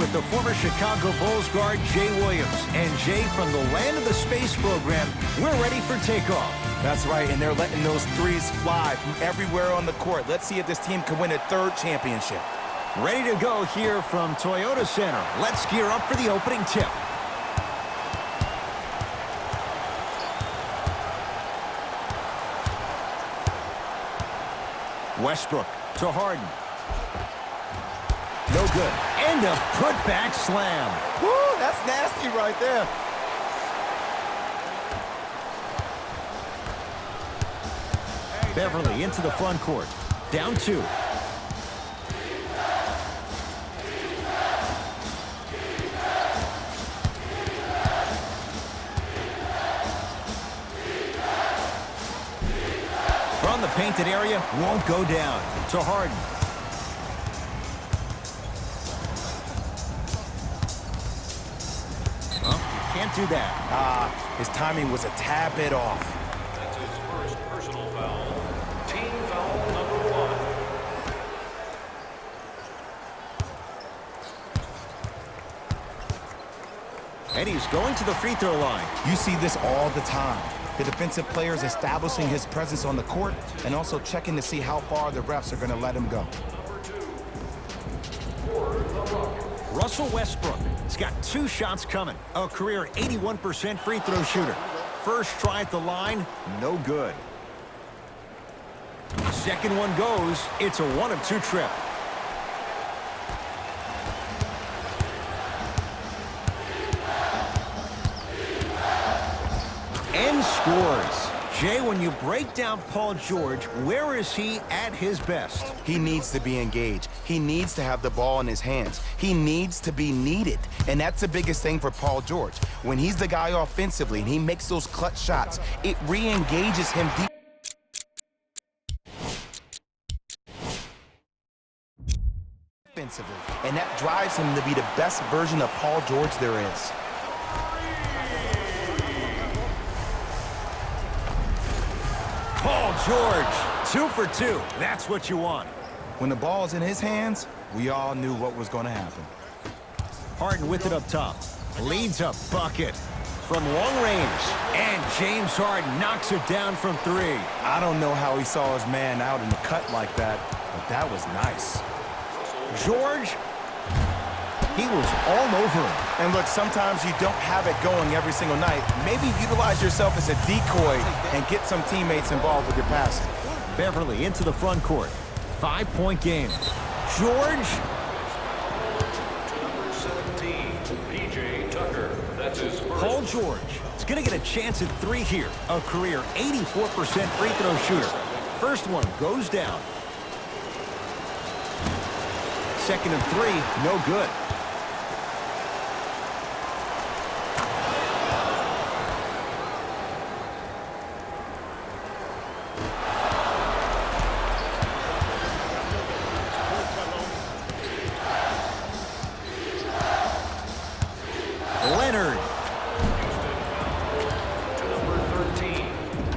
with the former Chicago Bulls guard Jay Williams. And Jay, from the land of the space program, we're ready for takeoff. That's right, and they're letting those threes fly from everywhere on the court. Let's see if this team can win a third championship. Ready to go here from Toyota Center. Let's gear up for the opening tip. Westbrook to Harden. No good. And a putback slam. Woo, that's nasty right there. Beverly into the front court. Down 2. From the painted area, won't go down. To Harden. Well, you can't do that. His timing was a tad bit off. That's his first personal foul. Team foul number 1. And he's going to the free throw line. You see this all the time. The defensive players establishing his presence on the court and also checking to see how far the refs are going to let him go. Russell Westbrook has got 2 shots coming. A career 81% free throw shooter. First try at the line, no good. Second one goes. It's a 1 of 2 trip. And scores. Jay, when you break down Paul George, where is he at his best? He needs to be engaged. He needs to have the ball in his hands. He needs to be needed. And that's the biggest thing for Paul George. When he's the guy offensively and he makes those clutch shots, it re-engages him deep. Offensively. And that drives him to be the best version of Paul George there is. Paul George, 2 for 2. That's what you want. When the ball's in his hands, we all knew what was going to happen. Harden with it up top. Leads a bucket from long range. And James Harden knocks it down from 3. I don't know how he saw his man out in the cut like that, but that was nice. George, he was all over him. And look, sometimes you don't have it going every single night. Maybe utilize yourself as a decoy and get some teammates involved with your passing. Beverly into the front court. 5-point game. George. To number 17, P.J. Tucker. That's his first. Paul George is going to get a chance at 3 here. A career 84% free throw shooter. First one goes down. Second and 3, no good. Leonard. To number 13,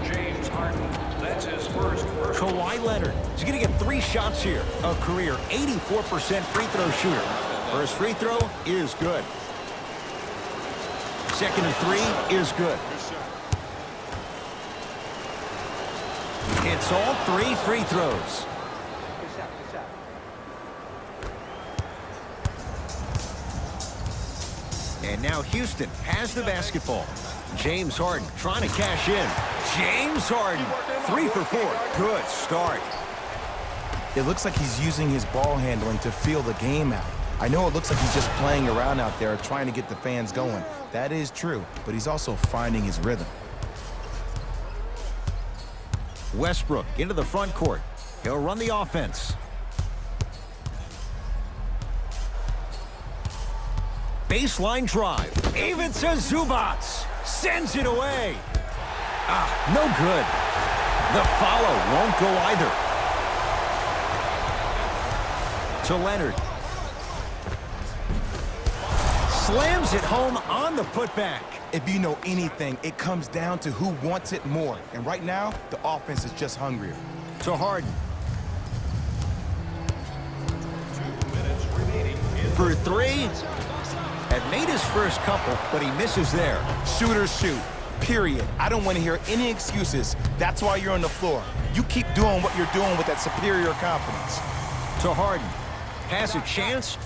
James Harden. That's his first. Kawhi Leonard is going to get 3 shots here. A career 84% free throw shooter. First free throw is good. Second and 3 is good. Hits all 3 free throws. And now Houston has the basketball. James Harden trying to cash in. James Harden, 3 for 4. Good start. It looks like he's using his ball handling to feel the game out. I know it looks like he's just playing around out there trying to get the fans going. That is true, but he's also finding his rhythm. Westbrook into the front court. He'll run the offense. Baseline drive. Ivica Zubac sends it away. No good. The follow won't go either. To Leonard. Slams it home on the putback. If you know anything, it comes down to who wants it more. And right now, the offense is just hungrier. To Harden. 2 minutes remaining in for three. Had made his first couple, but he misses there. Shooters shoot, period. I don't want to hear any excuses. That's why you're on the floor. You keep doing what you're doing with that superior confidence. To Harden. Has a chance.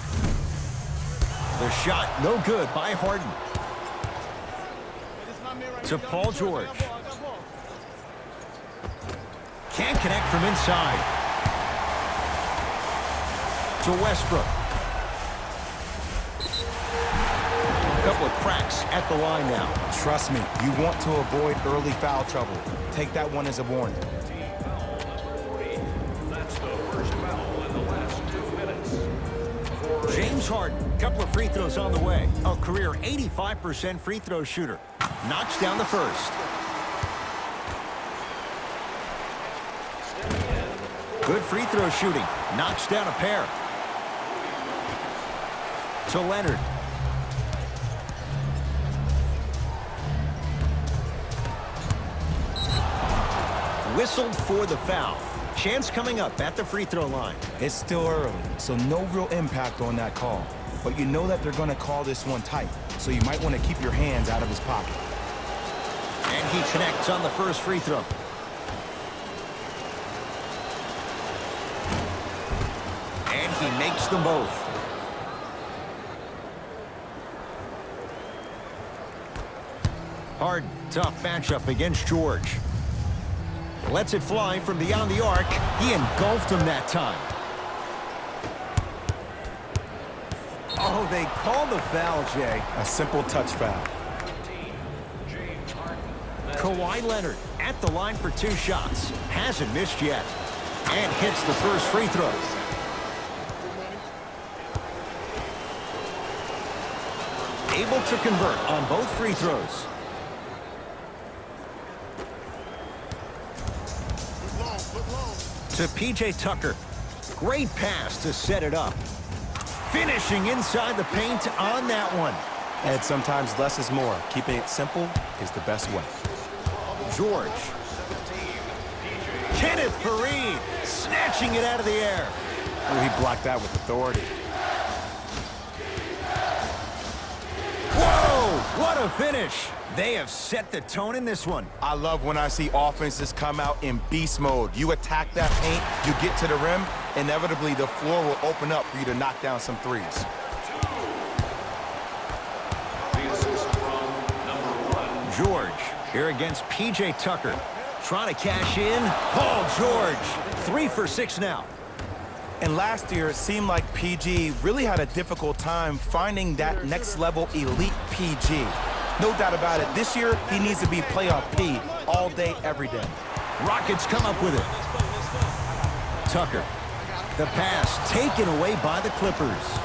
The shot no good by Harden. To Paul George. Can't connect from inside. To Westbrook. A couple of cracks at the line now. Trust me, you want to avoid early foul trouble. Take that one as a warning. That's the first foul in the last 2 minutes. James Harden, couple of free throws on the way. A career 85% free throw shooter. Knocks down the first. Good free throw shooting. Knocks down a pair. To Leonard. Whistled for the foul. Chance coming up at the free throw line. It's still early, so no real impact on that call. But you know that they're going to call this one tight, so you might want to keep your hands out of his pocket. And he connects on the first free throw. And he makes them both. Harden, tough matchup against George. Lets it fly from beyond the arc. He engulfed him that time. Oh, they called the foul, Jay. A simple touch foul. Kawhi Leonard at the line for 2 shots. Hasn't missed yet. And hits the first free throw. Able to convert on both free throws. To P.J. Tucker. Great pass to set it up. Finishing inside the paint on that one. And sometimes less is more. Keeping it simple is the best way. George. Kenneth Faried snatching it out of the air. Oh, he blocked that with authority. Whoa, what a finish. They have set the tone in this one. I love when I see offenses come out in beast mode. You attack that paint, you get to the rim, inevitably the floor will open up for you to knock down some threes. The assist from number 1. George here against P.J. Tucker. Trying to cash in. Paul George. 3 for 6 now. And last year, it seemed like PG really had a difficult time finding that next level elite PG. No doubt about it, this year, he needs to be playoff P all day, every day. Rockets come up with it. Tucker. The pass taken away by the Clippers.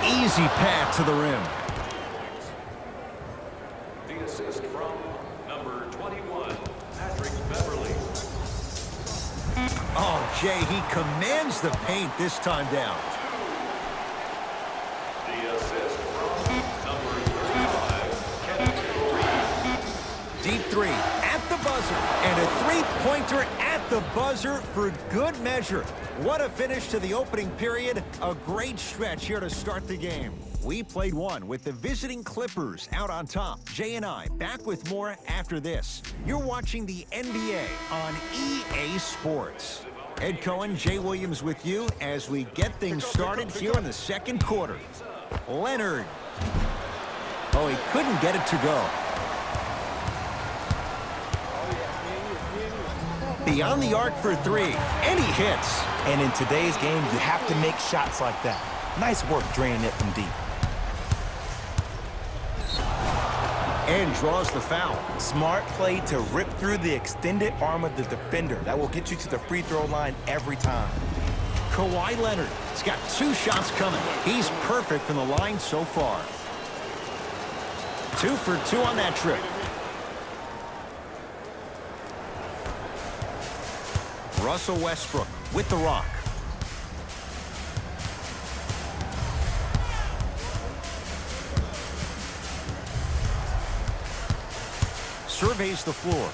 Easy path to the rim. The assist from number 21, Patrick Beverly. Oh, Jay, he commands the paint this time down. The assist from number 35, Kenneth Faried. Deep 3 at the buzzer. And a three-pointer at the buzzer for good measure. What a finish to the opening period. A great stretch here to start the game. We played one with the visiting Clippers out on top. Jay and I back with more after this. You're watching the NBA on EA Sports. Ed Cohen, Jay Williams with you as we get things started here in the second quarter. Leonard. Oh, he couldn't get it to go. Beyond the arc for 3, and he hits. And in today's game, you have to make shots like that. Nice work draining it from deep. And draws the foul. Smart play to rip through the extended arm of the defender. That will get you to the free throw line every time. Kawhi Leonard has got 2 shots coming. He's perfect from the line so far. 2 for 2 on that trip. Russell Westbrook with the rock. surveys the floor.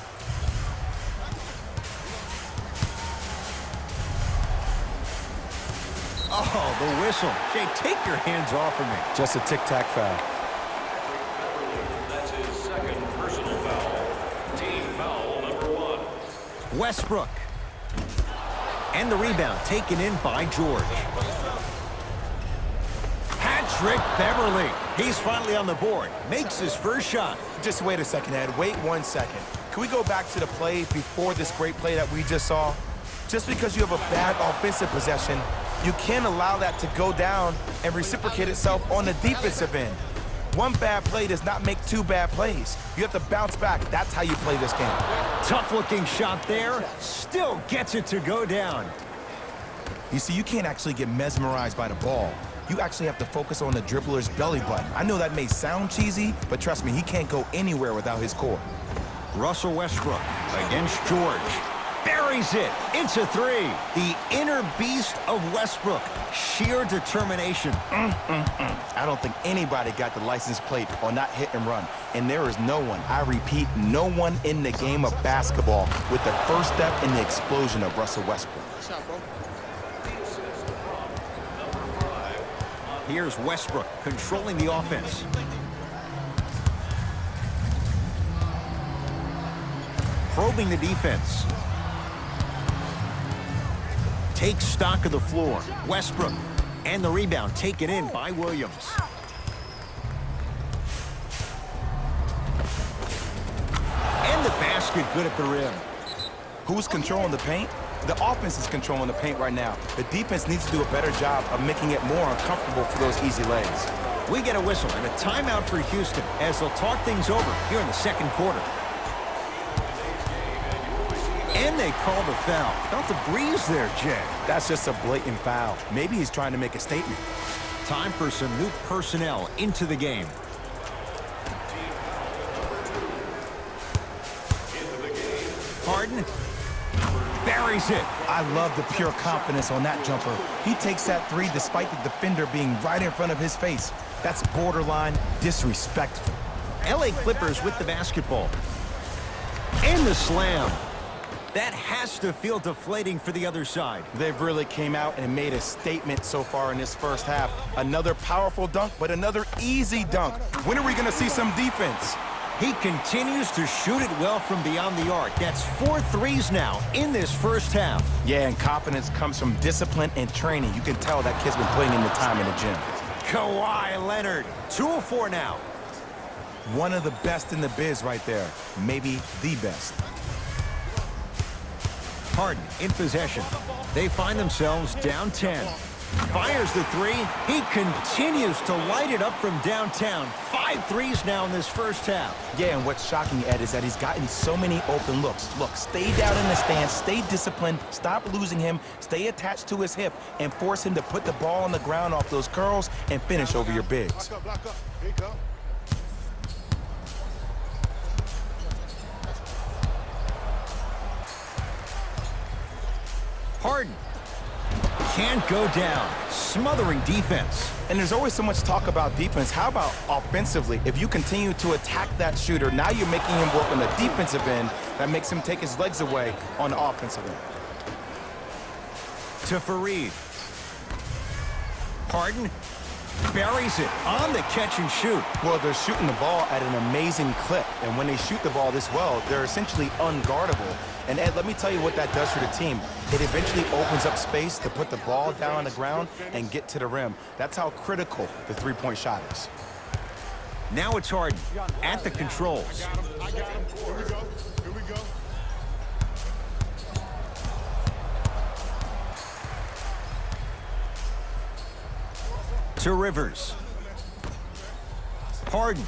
Oh, the whistle. Jay, take your hands off of me. Just a tic-tac foul. That's his second personal foul. Team foul number 1. Westbrook. And the rebound taken in by George. Patrick Beverly. He's finally on the board. Makes his first shot. Just wait a second, Ed. Wait 1 second. Can we go back to the play before this great play that we just saw? Just because you have a bad offensive possession, you can't allow that to go down and reciprocate itself on the defensive end. One bad play does not make 2 bad plays. You have to bounce back. That's how you play this game. Tough-looking shot there. Still gets it to go down. You see, you can't actually get mesmerized by the ball. You actually have to focus on the dribbler's belly button. I know that may sound cheesy, but trust me, he can't go anywhere without his core. Russell Westbrook against George. Buries it. It's a 3. The inner beast of Westbrook. Sheer determination. I don't think anybody got the license plate on that hit and run. And there is no one, I repeat, no one in the game of basketball with the first step in the explosion of Russell Westbrook. Here's Westbrook controlling the offense. Probing the defense. Takes stock of the floor. Westbrook. And the rebound taken in by Williams. And the basket good at the rim. Who's controlling the paint? The offense is controlling the paint right now. The defense needs to do a better job of making it more uncomfortable for those easy lays. We get a whistle and a timeout for Houston as they'll talk things over here in the second quarter. And they call the foul. Felt the breeze there, Jay. That's just a blatant foul. Maybe he's trying to make a statement. Time for some new personnel into the game. Harden buries it. I love the pure confidence on that jumper. He takes that 3 despite the defender being right in front of his face. That's borderline disrespectful. LA Clippers with the basketball. And the slam. That has to feel deflating for the other side. They've really came out and made a statement so far in this first half. Another powerful dunk, but another easy dunk. When are we going to see some defense? He continues to shoot it well from beyond the arc. That's 4 threes now in this first half. Yeah, and confidence comes from discipline and training. You can tell that kid's been putting in the time in the gym. Kawhi Leonard, 2 of 4 now. One of the best in the biz right there. Maybe the best. Harden in possession. They find themselves down 10. Fires the 3. He continues to light it up from downtown. 5 threes now in this first half. Yeah, and what's shocking, Ed, is that he's gotten so many open looks. Look, stay down in the stance, stay disciplined, stop losing him, stay attached to his hip, and force him to put the ball on the ground off those curls and finish over your bigs. Block up. Here you go. Harden can't go down. Smothering defense. And there's always so much talk about defense. How about offensively? If you continue to attack that shooter, now you're making him work on the defensive end. That makes him take his legs away on the offensive end. To Fareed. Harden buries it on the catch and shoot. Well, they're shooting the ball at an amazing clip. And when they shoot the ball this well, they're essentially unguardable. And Ed, let me tell you what that does for the team. It eventually opens up space to put the ball down on the ground and get to the rim. That's how critical the three-point shot is. Now it's Harden at the controls. I got him. Here we go. Here we go. To Rivers. Harden.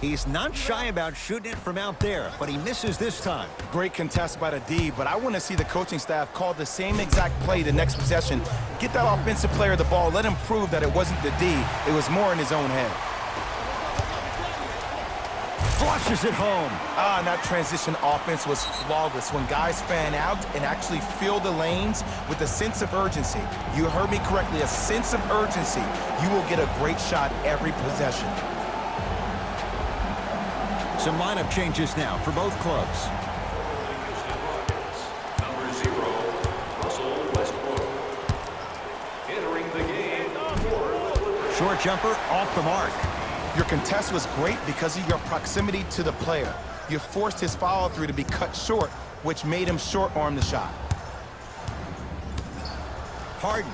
He's not shy about shooting it from out there, but he misses this time. Great contest by the D, but I want to see the coaching staff call the same exact play the next possession. Get that offensive player the ball. Let him prove that it wasn't the D. It was more in his own head. Flushes it home. And that transition offense was flawless when guys fan out and actually fill the lanes with a sense of urgency. You heard me correctly, a sense of urgency. You will get a great shot every possession. Some lineup changes now for both clubs. Number 0, Russell Westbrook. Entering the game for the Clippers. Short jumper off the mark. Your contest was great because of your proximity to the player. You forced his follow-through to be cut short, which made him short-arm the shot. Harden.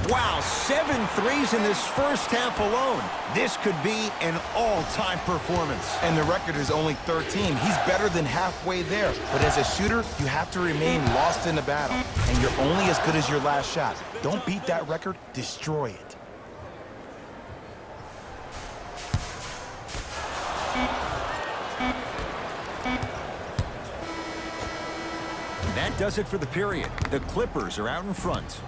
Wow, 7 threes in this first half alone. This could be an all-time performance. And the record is only 13. He's better than halfway there. But as a shooter, you have to remain lost in the battle. And you're only as good as your last shot. Don't beat that record, destroy it. That does it for the period. The Clippers are out in front.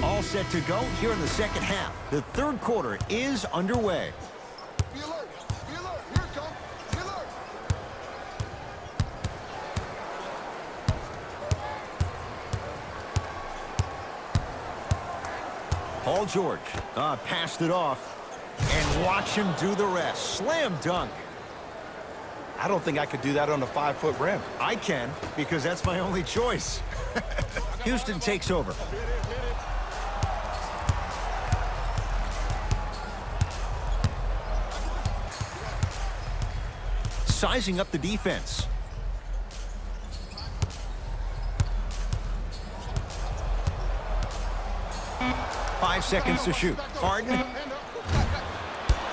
All set to go here in the second half. The third quarter is underway. Be alert. Be alert. Here it comes. Be alert. Paul George passed it off. And watch him do the rest. Slam dunk. I don't think I could do that on a 5-foot rim. I can, because that's my only choice. Houston takes over. Sizing up the defense. Five seconds to shoot. Harden.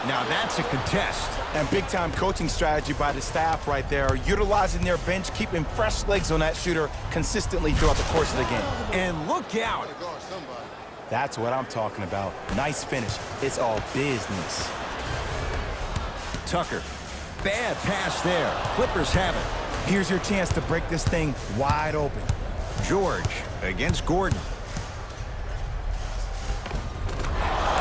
Now that's a contest. And big-time coaching strategy by the staff right there, utilizing their bench, keeping fresh legs on that shooter consistently throughout the course of the game. And look out. Guard somebody. That's what I'm talking about. Nice finish. It's all business. Tucker. Bad pass there. Clippers have it. Here's your chance to break this thing wide open. George against Gordon.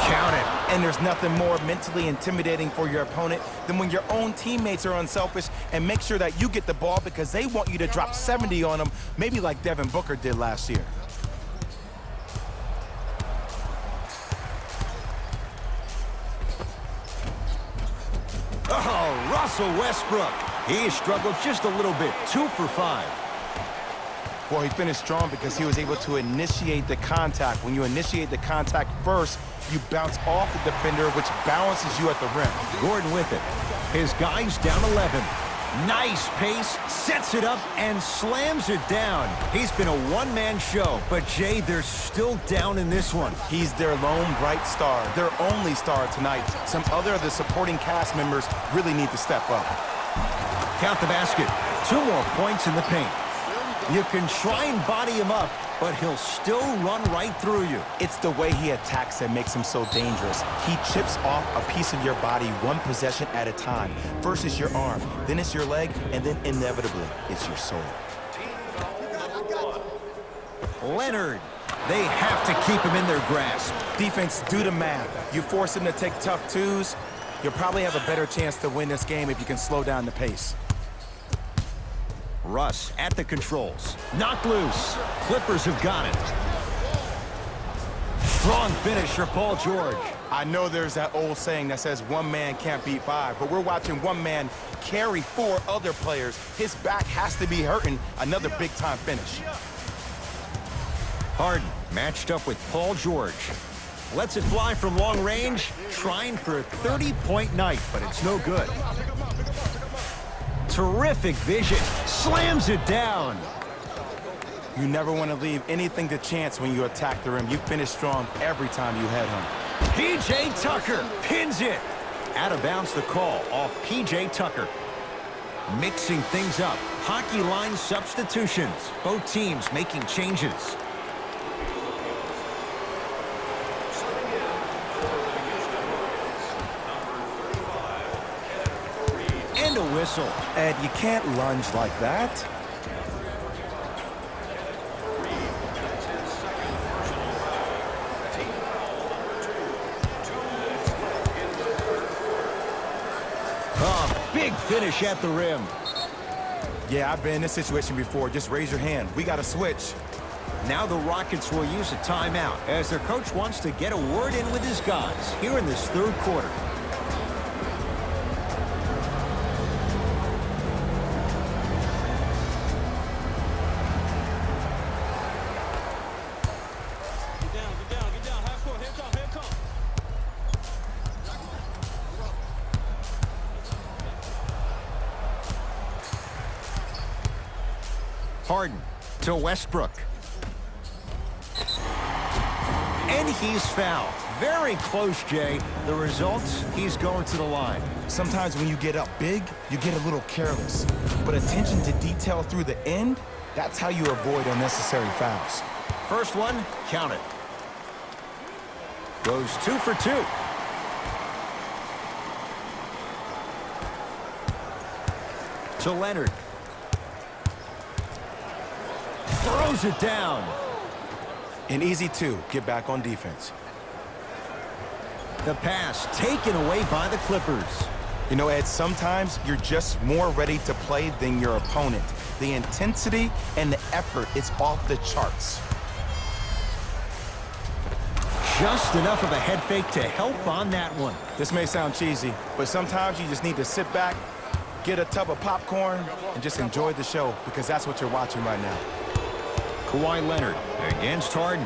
Count it. And there's nothing more mentally intimidating for your opponent than when your own teammates are unselfish and make sure that you get the ball because they want you to drop 70 on them, maybe like Devin Booker did last year. Oh, Russell Westbrook. He struggled just a little bit. 2 for 5. Well, he finished strong because he was able to initiate the contact. When you initiate the contact first, you bounce off the defender, which balances you at the rim. Gordon with it. His guy's down 11. Nice pace, sets it up, and slams it down. He's been a one-man show, but Jay, they're still down in this one. He's their lone bright star, their only star tonight. Some other of the supporting cast members really need to step up. Count the basket. 2 more points in the paint. You can try and body him up, but he'll still run right through you. It's the way he attacks that makes him so dangerous. He chips off a piece of your body one possession at a time. First is your arm, then it's your leg, and then inevitably it's your soul. Leonard. They have to keep him in their grasp. Defense, do the math. You force him to take tough twos, you'll probably have a better chance to win this game if you can slow down the pace. Russ at the controls. Knocked loose. Clippers have got it. Strong finish for Paul George. I know there's that old saying that says one man can't beat 5, but we're watching one man carry 4 other players. His back has to be hurting. Another big-time finish. Harden matched up with Paul George. Lets it fly from long range, trying for a 30-point night, but it's no good. Terrific vision. Slams it down. You never want to leave anything to chance when you attack the rim. You finish strong every time you head home. P.J. Tucker pins it. Out of bounds the call off P.J. Tucker. Mixing things up. Hockey line substitutions. Both teams making changes. And a whistle. Ed, you can't lunge like that. Oh, big finish at the rim. Yeah, I've been in this situation before. Just raise your hand. We got to switch. Now the Rockets will use a timeout as their coach wants to get a word in with his guys here in this third quarter. Get down. Half court. Here come. Harden to Westbrook. And he's fouled. Very close, Jay. The result, he's going to the line. Sometimes when you get up big, you get a little careless. But attention to detail through the end, that's how you avoid unnecessary fouls. First one, count it. Goes 2 for 2. To Leonard. Throws it down. An easy 2. Get back on defense. The pass taken away by the Clippers. You know, Ed, sometimes you're just more ready to play than your opponent. The intensity and the effort is off the charts. Just enough of a head fake to help on that one. This may sound cheesy, but sometimes you just need to sit back, get a tub of popcorn, and just enjoy the show, because that's what you're watching right now. Kawhi Leonard against Harden.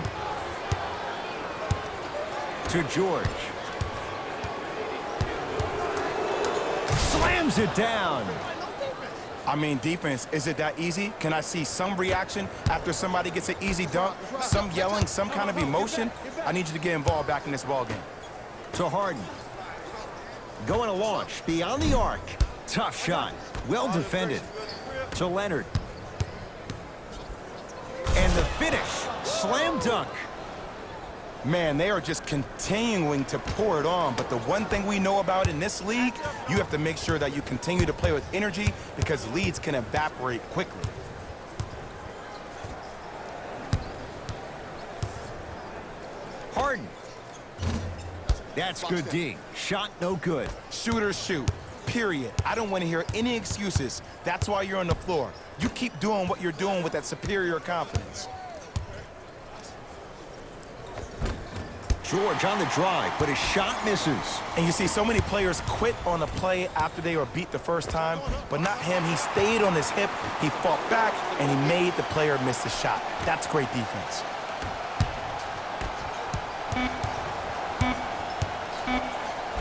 To George. Slams it down. I mean, defense, is it that easy? Can I see some reaction after somebody gets an easy dunk? Some yelling, some kind of emotion? I need you to get involved back in this ballgame. To Harden. Going to launch beyond the arc. Tough shot. Well defended. To Leonard. And the finish. Slam dunk. Man, they are just continuing to pour it on. But the one thing we know about in this league, you have to make sure that you continue to play with energy, because leads can evaporate quickly. Harden. That's good D. Shot no good. Shooters shoot. Period. I don't want to hear any excuses. That's why you're on the floor. You keep doing what you're doing with that superior confidence. George on the drive, but his shot misses. And you see so many players quit on a play after they were beat the first time, but not him. He stayed on his hip, he fought back, and he made the player miss the shot. That's great defense.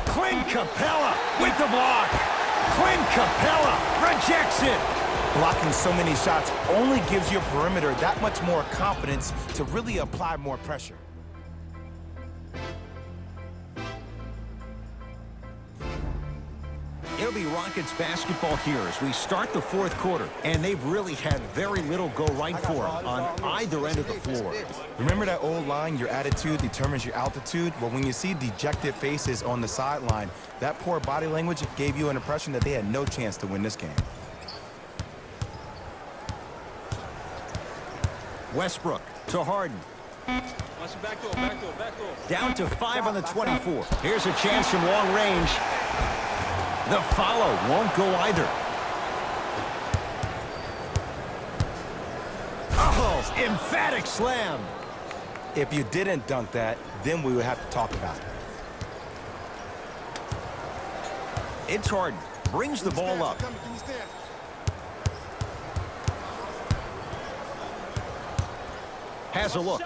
Clint Capella with the block. Clint Capella rejects it. Blocking so many shots only gives your perimeter that much more confidence to really apply more pressure. It'll be Rockets basketball here as we start the fourth quarter, and they've really had very little go right for them on either end of the floor. Remember that old line, your attitude determines your altitude? Well, when you see dejected faces on the sideline, that poor body language gave you an impression that they had no chance to win this game. Westbrook to Harden. Back door. Down to 5 on the 24. Here's a chance from long range. The follow won't go either. Oh, emphatic slam. If you didn't dunk that, then we would have to talk about it. It's Harden. Brings the ball up. Has a look.